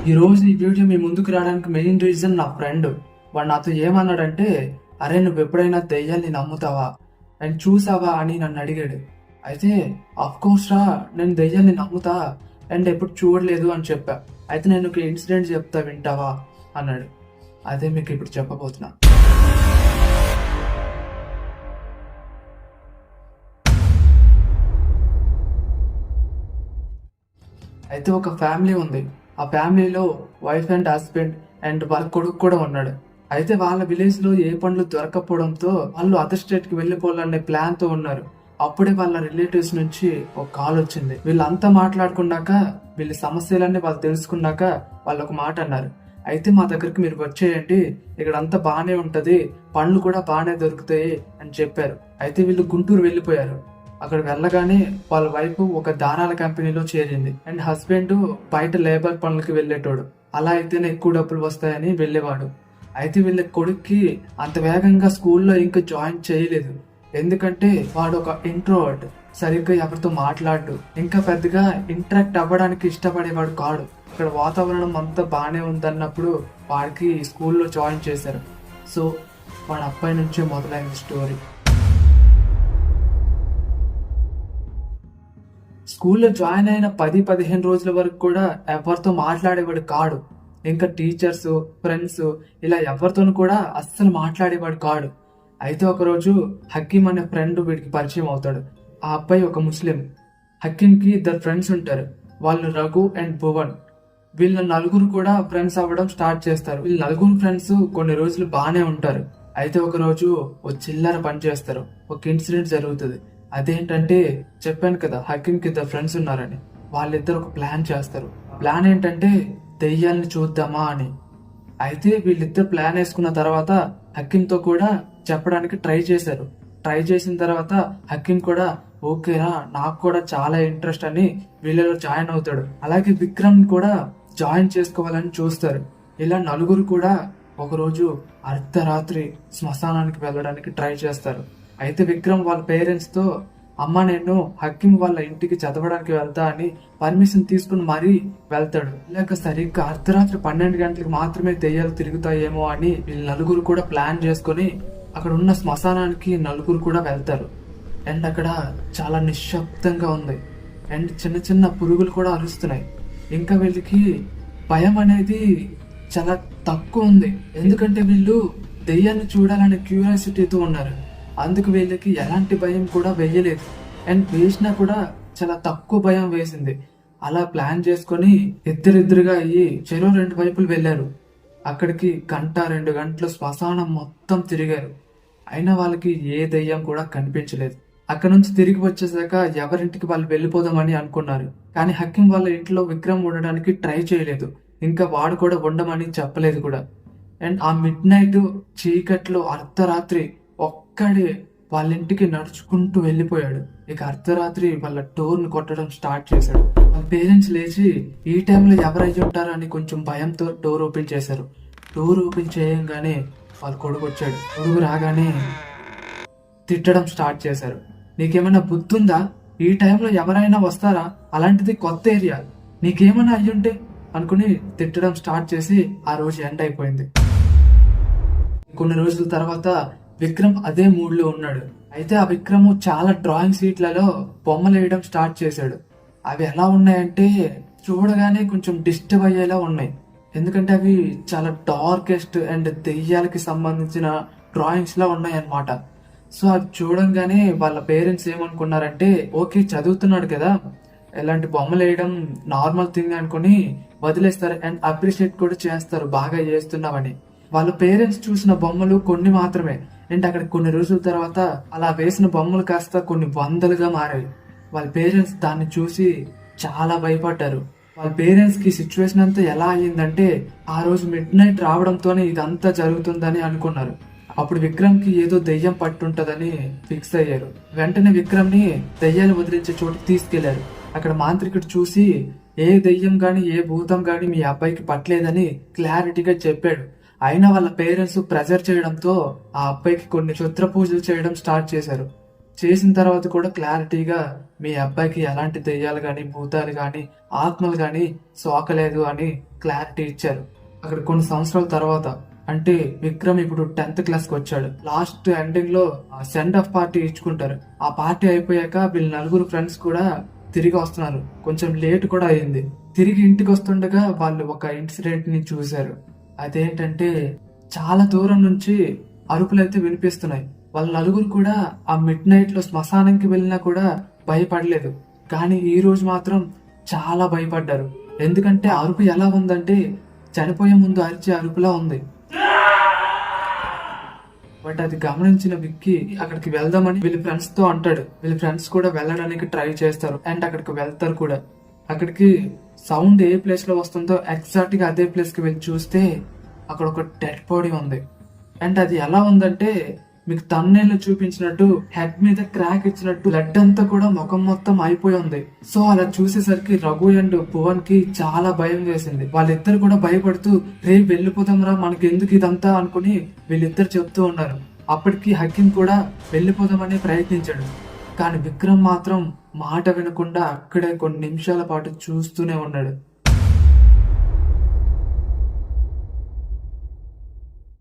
ఈ రోజు ఈ వీడియో మీ ముందుకు రావడానికి మెయిన్ రీజన్ నా ఫ్రెండ్. వాడు నాతో ఏమన్నాడంటే, అరే నువ్వు ఎప్పుడైనా దెయ్యాల్ని నమ్ముతావా అండ్ చూసావా అని నన్ను అడిగాడు. అయితే అఫ్ కోర్స్ రా, నేను దెయ్యాల్ని నమ్ముతా అండ్ ఎప్పుడు చూడలేదు అని చెప్పా. అయితే నేను ఒక ఇన్సిడెంట్ చెప్తా, వింటావా అన్నాడు. అదే మీకు ఇప్పుడు చెప్పబోతున్నా. అయితే ఒక ఫ్యామిలీ ఉంది. ఆ ఫ్యామిలీలో వైఫ్ అండ్ హస్బెండ్ అండ్ వాళ్ళ కొడుకు కూడా ఉన్నాడు. అయితే వాళ్ళ విలేజ్ లో ఏ పండ్లు దొరకపోవడంతో వాళ్ళు అదర్ స్టేట్ కి వెళ్ళిపోవాలనే ప్లాన్ తో ఉన్నారు. అప్పుడే వాళ్ళ రిలేటివ్స్ నుంచి ఒక కాల్ వచ్చింది. వీళ్ళంతా మాట్లాడుకున్నాక, వీళ్ళ సమస్యలన్నీ వాళ్ళు తెలుసుకున్నాక వాళ్ళు ఒక మాట అన్నారు. అయితే మా దగ్గరికి మీరు వచ్చేయండి, ఇక్కడ అంతా బాగానే ఉంటది, పండ్లు కూడా బాగానే దొరుకుతాయి అని చెప్పారు. అయితే వీళ్ళు గుంటూరు వెళ్ళిపోయారు. అక్కడ వెళ్ళగానే వాళ్ళ వైఫ్ ఒక దారాల కంపెనీలో చేరింది అండ్ హస్బెండ్ బయట లేబర్ పనులకి వెళ్ళేటోడు. అలా అయితేనే ఎక్కువ డబ్బులు వస్తాయని వెళ్ళేవాడు. అయితే వీళ్ళ కొడుక్కి అంత వేగంగా స్కూల్లో ఇంకా జాయిన్ చేయలేదు. ఎందుకంటే వాడు ఒక ఇంట్రోవర్ట్, సరిగ్గా ఎవరితో మాట్లాడు, ఇంకా పెద్దగా ఇంటరాక్ట్ అవ్వడానికి ఇష్టపడేవాడు కాడు. ఇక్కడ వాతావరణం అంతా బాగానే ఉందన్నప్పుడు వాడికి స్కూల్లో జాయిన్ చేశారు. సో వాడు అబ్బాయి నుంచే మొదలైంది స్టోరీ. స్కూల్లో జాయిన్ అయిన 10-15 రోజుల వరకు కూడా ఎవరితో మాట్లాడేవాడు కాడు. ఇంకా టీచర్స్, ఫ్రెండ్స్ ఇలా ఎవరితోనూ కూడా అస్సలు మాట్లాడేవాడు కాడు. అయితే ఒకరోజు హకీం అనే ఫ్రెండ్ వీడికి పరిచయం అవుతాడు. ఆ అబ్బాయి ఒక ముస్లిం. హకీంకి 2 ఫ్రెండ్స్ ఉంటారు. వాళ్ళు రఘు అండ్ భువన్. వీళ్ళ నలుగురు కూడా ఫ్రెండ్స్ అవ్వడం స్టార్ట్ చేస్తారు. వీళ్ళ నలుగురు ఫ్రెండ్స్ కొన్ని రోజులు బాగానే ఉంటారు. అయితే ఒక రోజు ఓ చిల్లర పని చేస్తారు. ఒక ఇన్సిడెంట్ జరుగుతుంది. అదేంటంటే, చెప్పాను కదా హకీంకి 2 ఫ్రెండ్స్ ఉన్నారని. వాళ్ళిద్దరు ఒక ప్లాన్ చేస్తారు. ప్లాన్ ఏంటంటే దెయ్యాల్ని చూద్దామా అని. అయితే వీళ్ళిద్దరు ప్లాన్ వేసుకున్న తర్వాత హకీంతో కూడా చెప్పడానికి ట్రై చేశారు. ట్రై చేసిన తర్వాత హకీం కూడా ఓకేరా, నాకు కూడా చాలా ఇంట్రెస్ట్ అని వీళ్ళలో జాయిన్ అవుతాడు. అలాగే విక్రమ్ కూడా జాయిన్ చేసుకోవాలని చూస్తారు. ఇలా నలుగురు కూడా ఒకరోజు అర్ధరాత్రి శ్మశానానికి వెళ్ళడానికి ట్రై చేస్తారు. అయితే విక్రమ్ వాళ్ళ పేరెంట్స్ తో, అమ్మ నేను హకీం వాళ్ళ ఇంటికి చదవడానికి వెళ్తా అని పర్మిషన్ తీసుకుని మరీ వెళ్తాడు. లేక సరిగ్గా అర్ధరాత్రి 12 గంటలకు మాత్రమే దెయ్యాలు తిరుగుతాయేమో అని వీళ్ళు నలుగురు కూడా ప్లాన్ చేసుకుని అక్కడ ఉన్న శ్మశానానికి నలుగురు కూడా వెళ్తారు. అండ్ అక్కడ చాలా నిశ్శబ్దంగా ఉంది అండ్ చిన్న చిన్న పురుగులు కూడా అరుస్తున్నాయి. ఇంకా వీళ్ళకి భయం అనేది చాలా తక్కువ ఉంది. ఎందుకంటే వీళ్ళు దెయ్యాన్ని చూడాలనే క్యూరియాసిటీతో ఉన్నారు. అందుకు వీళ్ళకి ఎలాంటి భయం కూడా వేయలేదు. అండ్ వేసినా కూడా చాలా తక్కువ భయం వేసింది. అలా ప్లాన్ చేసుకుని ఇద్దరిద్దరుగా అయ్యి చెరో 2 వైపులు వెళ్ళారు. అక్కడికి 1-2 గంటలు శ్మశానం మొత్తం తిరిగారు. అయినా వాళ్ళకి ఏ దెయ్యం కూడా కనిపించలేదు. అక్కడ నుంచి తిరిగి వచ్చేసాక ఎవరింటికి వాళ్ళు వెళ్ళిపోదామని అనుకున్నారు. కానీ హకీం వాళ్ళ ఇంట్లో విక్రమ్ ఉండడానికి ట్రై చేయలేదు. ఇంకా వాడు కూడా ఉండమని చెప్పలేదు కూడా. అండ్ ఆ మిడ్ నైట్ చీకట్లో అర్ధరాత్రి ఒక్కడే వాళ్ళ ఇంటికి నడుచుకుంటూ వెళ్ళిపోయాడు. ఇక అర్ధరాత్రి వాళ్ళ డోర్ని కొట్టడం స్టార్ట్ చేశాడు. వాళ్ళ పేరెంట్స్ లేచి ఈ టైంలో ఎవరయ్యి ఉంటారు అని కొంచెం భయంతో డోర్ ఓపెన్ చేశారు. డోర్ ఓపెన్ చేయంగానే వాళ్ళ కొడుకు వచ్చాడు. కొడుకు రాగానే తిట్టడం స్టార్ట్ చేశారు. నీకేమైనా బుద్ధుందా? ఈ టైంలో ఎవరైనా వస్తారా? అలాంటిది కొత్త ఏరియా, నీకేమైనా అయ్యుంటే అనుకుని తిట్టడం స్టార్ట్ చేసి ఆ రోజు ఎండ్ అయిపోయింది. కొన్ని రోజుల తర్వాత విక్రమ్ అదే మూడ్ లో ఉన్నాడు. అయితే ఆ విక్రమ్ చాలా డ్రాయింగ్ షీట్లలో బొమ్మలు వేయడం స్టార్ట్ చేశాడు. అవి ఎలా ఉన్నాయంటే చూడగానే కొంచెం డిస్టర్బ్ అయ్యేలా ఉన్నాయి. ఎందుకంటే అవి చాలా డార్కెస్ట్ అండ్ దెయ్యాలకి సంబంధించిన డ్రాయింగ్స్ లా ఉన్నాయి అన్నమాట. సో అది చూడంగానే వాళ్ళ పేరెంట్స్ ఏమనుకున్నారంటే, ఓకే చదువుతున్నాడు కదా, ఇలాంటి బొమ్మలు వేయడం నార్మల్ థింగ్ అనుకుని వదిలేస్తారు అండ్ అప్రిషియేట్ కూడా చేస్తారు బాగా చేస్తున్నామని. వాళ్ళ పేరెంట్స్ చూసిన బొమ్మలు కొన్ని మాత్రమే. అండ్ అక్కడ కొన్ని రోజుల తర్వాత అలా వేసిన బొమ్మలు కాస్త కొన్ని వందలుగా మారాయి. వాళ్ళ పేరెంట్స్ దాన్ని చూసి చాలా భయపడ్డారు. వాళ్ళ పేరెంట్స్ కి సిచ్యువేషన్ అంతా ఎలా అయ్యిందంటే, ఆ రోజు మిడ్ నైట్ రావడంతోనే ఇదంతా జరుగుతుందని అనుకున్నారు. అప్పుడు విక్రమ్ కి ఏదో దెయ్యం పట్టుంటదని ఫిక్స్ అయ్యారు. వెంటనే విక్రమ్ ని దెయ్యాలు వదిలించే చోటుకి తీసుకెళ్లారు. అక్కడ మాంత్రికుడు చూసి ఏ దెయ్యం గాని ఏ భూతం గాని మీ అబ్బాయికి పట్టలేదని క్లారిటీగా చెప్పాడు. అయినా వాళ్ళ పేరెంట్స్ ప్రెజర్ చేయడంతో ఆ అబ్బాయికి కొన్ని క్షుద్ర పూజలు చేయడం స్టార్ట్ చేశారు. చేసిన తర్వాత కూడా క్లారిటీగా మీ అబ్బాయికి ఎలాంటి దెయ్యాలు గాని భూతాలు గాని ఆత్మలు గాని సోకలేదు అని క్లారిటీ ఇచ్చారు. అక్కడ కొన్ని సంవత్సరాల తర్వాత అంటే విక్రమ్ ఇప్పుడు 10th క్లాస్ కి వచ్చాడు. లాస్ట్ ఎండింగ్ లో సెండ్ ఆఫ్ పార్టీ ఇచ్చుకుంటారు. ఆ పార్టీ అయిపోయాక వీళ్ళ నలుగురు ఫ్రెండ్స్ కూడా తిరిగి వస్తున్నారు. కొంచెం లేట్ కూడా అయింది. తిరిగి ఇంటికి వస్తుండగా వాళ్ళు ఒక ఇన్సిడెంట్ ని చూశారు. అదేంటంటే చాలా దూరం నుంచి అరుపులైతే వినిపిస్తున్నాయి. వాళ్ళ నలుగురు కూడా ఆ మిడ్ నైట్ లో శ్మశానంకి వెళ్ళినా కూడా భయపడలేదు. కానీ ఈ రోజు మాత్రం చాలా భయపడ్డారు. ఎందుకంటే ఆ అరుపు ఎలా ఉందంటే చనిపోయే ముందు అరిచే అరుపులా ఉంది. బట్ అది గమనించిన విక్కీ అక్కడికి వెళ్దామని వీళ్ళ ఫ్రెండ్స్ తో అంటాడు. వీళ్ళ ఫ్రెండ్స్ కూడా వెళ్ళడానికి ట్రై చేస్తారు అండ్ అక్కడికి వెళ్తారు కూడా. అక్కడికి సౌండ్ ఏ ప్లేస్ లో వస్తుందో ఎగ్జాక్ట్ గా అదే ప్లేస్ కి వెళ్ళి చూస్తే అక్కడ ఒక డెడ్ బాడీ ఉంది. అండ్ అది ఎలా ఉందంటే మీకు తమ్నైల్లో చూపించినట్టు హెడ్ మీద క్రాక్ ఇచ్చినట్టు బ్లడ్ అంతా కూడా ముఖం మొత్తం అయిపోయి ఉంది. సో అలా చూసేసరికి రఘు అండ్ భువన్ కి చాలా భయం వేసింది. వాళ్ళిద్దరు కూడా భయపడుతూ రే వెళ్ళిపోదాం రా మనకి ఎందుకు ఇదంతా అనుకుని వీళ్ళిద్దరు చెప్తూ ఉన్నారు. అప్పటికి హకీం కూడా వెళ్ళిపోదామని ప్రయత్నించాడు. కానీ విక్రమ్ మాత్రం మాట వినకుండా అక్కడే కొన్ని నిమిషాల పాటు చూస్తూనే ఉన్నాడు.